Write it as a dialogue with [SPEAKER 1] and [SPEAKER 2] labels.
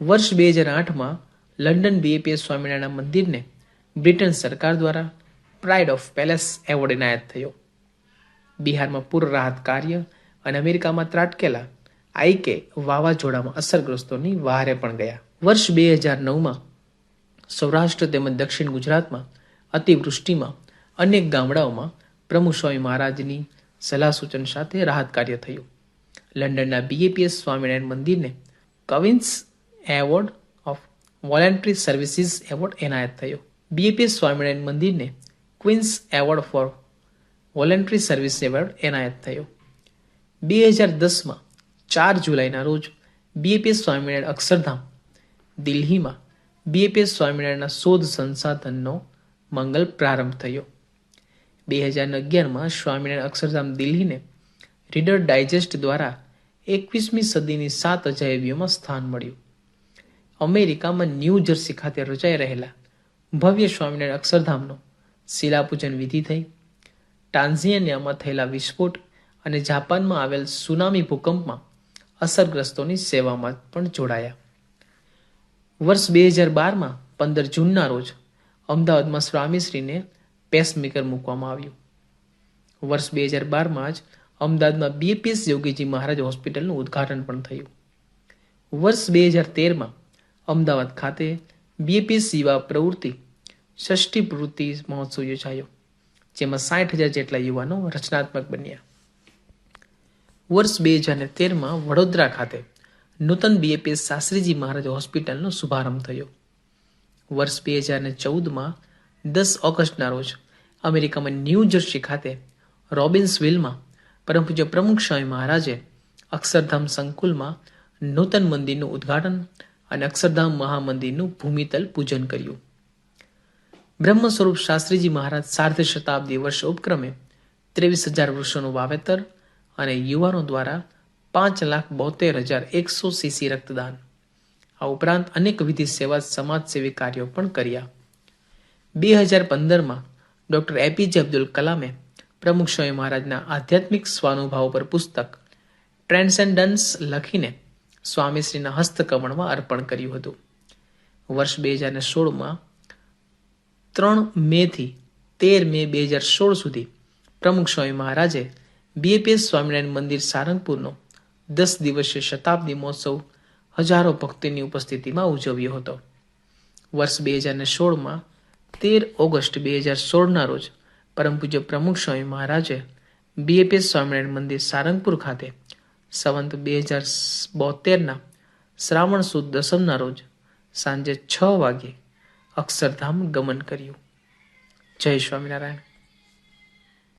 [SPEAKER 1] વર્ષ 2008માં London BAPS Swaminarayan મંદિરને Britain સરકાર દ્વારા પ્રાઇડ ઓફ પેલેસ એવોર્ડ એનાયત થયો. બિહારમાં પૂર રાહત કાર્ય અને અમેરિકામાં ત્રાટકેલા આઈકે વાવાઝોડામાં અસરગ્રસ્તોની વહારે પણ ગયા. વર્ષ 2009માં સૌરાષ્ટ્ર તેમજ દક્ષિણ ગુજરાતમાં અતિવૃષ્ટિમાં અનેક ગામડાઓમાં પ્રમુખ સ્વામી મહારાજની સલાહ સૂચન સાથે રાહત કાર્ય થયું. લંડનના બીએપીએસ સ્વામિનારાયણ મંદિરને queen's award of voluntary services award એનાયત થયો. બીએપીએસ સ્વામિનારાયણ મંદિરને queen's award for voluntary service award એનાયત થયો. 2010માં 4 જુલાઈના રોજ બીએપીએસ સ્વામિનારાયણ અક્ષરધામ દિલ્હીમાં બીએપીએસ સ્વામિનારાયણના શોધ સંસાધનનો મંગલ પ્રારંભ થયો. 2011માં સ્વામિનારાયણ અક્ષરધામ દિલ્હીને રીડર ડાયજેસ્ટ દ્વારા 21મી સદીની 7 અજાયબીઓમાં સ્થાન મળ્યું. અમેરિકામાં ન્યૂ જર્સી ખાતે રચાઈ રહેલા ભવ્ય સ્વામિનારાયણ અક્ષરધામનો શિલાપૂજન વિધિ થઈ. ટાન્ઝાનિયામાં થયેલા વિસ્ફોટ અને જાપાનમાં આવેલ સુનામી ભૂકંપમાં અસરગ્રસ્તોની સેવામાં પણ જોડાયા. વર્ષ 2012માં 15 જૂનના રોજ અમદાવાદમાં સ્વામીશ્રીને પેસમેકર મૂકવામાં આવ્યું. વર્ષ 2012માં જ અમદાવાદમાં બીએપીએસ યોગીજી મહારાજ હોસ્પિટલનું ઉદ્ઘાટન પણ થયું. વર્ષ 2013માં અમદાવાદ ખાતે બીએપીએસ યુવા પ્રવૃત્તિ ષષ્ઠી પ્રવૃત્તિ મહોત્સવ યોજાયો, જેમાં 60,000 જેટલા યુવાનો રચનાત્મક બન્યા. વર્ષ 2013માં વડોદરા ખાતે નૂતન બીએપીએસ શાસ્ત્રીજી મહારાજ હોસ્પિટલનો શુભારંભ થયો. વર્ષ 2014માં 10 ઓગસ્ટના રોજ અમેરિકામાં ન્યૂ જર્સી ખાતે રોબિન્સવિલમાં પરમ પૂજ્ય પ્રમુખ સ્વામી મહારાજે અક્ષરધામ સંકુલમાં નૂતન મંદિરનું ઉદ્ઘાટન અને અક્ષરધામ મહામંદિરનું ભૂમિતલ પૂજન કર્યું. બ્રહ્મ સ્વરૂપ શાસ્ત્રીજી મહારાજ સાર્ધ શતાબ્દી વર્ષ ઉપક્રમે 23,000 વૃક્ષોનું વાવેતર અને યુવાનો દ્વારા 5,72,100 સીસી રક્તદાન, આ ઉપરાંત અનેક વિધિ સેવા સમાજસેવી કાર્યો પણ કર્યા. 2015માં ડોક્ટર એપીજે અબ્દુલ કલામે પ્રમુખ સ્વામી મહારાજના આધ્યાત્મિક સ્વાનુભાવો પર પુસ્તક ટ્રાન્સેન્ડન્સ લખીને સ્વામીશ્રીના હસ્તકમળમાં અર્પણ કર્યું હતું. વર્ષ 2016માં 3 મેથી 13 મે 2016 સુધી પ્રમુખ સ્વામી મહારાજે બીએપીએસ સ્વામિનારાયણ મંદિર સારંગપુરનો 10 દિવસીય શતાબ્દી મહોત્સવ હજારો ભક્તોની ઉપસ્થિતિમાં ઉજવ્યો હતો. વર્ષ 2016માં 13 ઓગસ્ટ 2016ના રોજ પરમ પૂજ્ય પ્રમુખ સ્વામી મહારાજે બીએપીએસ સ્વામિનારાયણ મંદિર સારંગપુર ખાતે સંવંત 2072ના શ્રાવણ સુદ દસમના રોજ સાંજે 6 વાગ્યે અક્ષરધામ ગમન કર્યું. જય સ્વામિનારાયણ.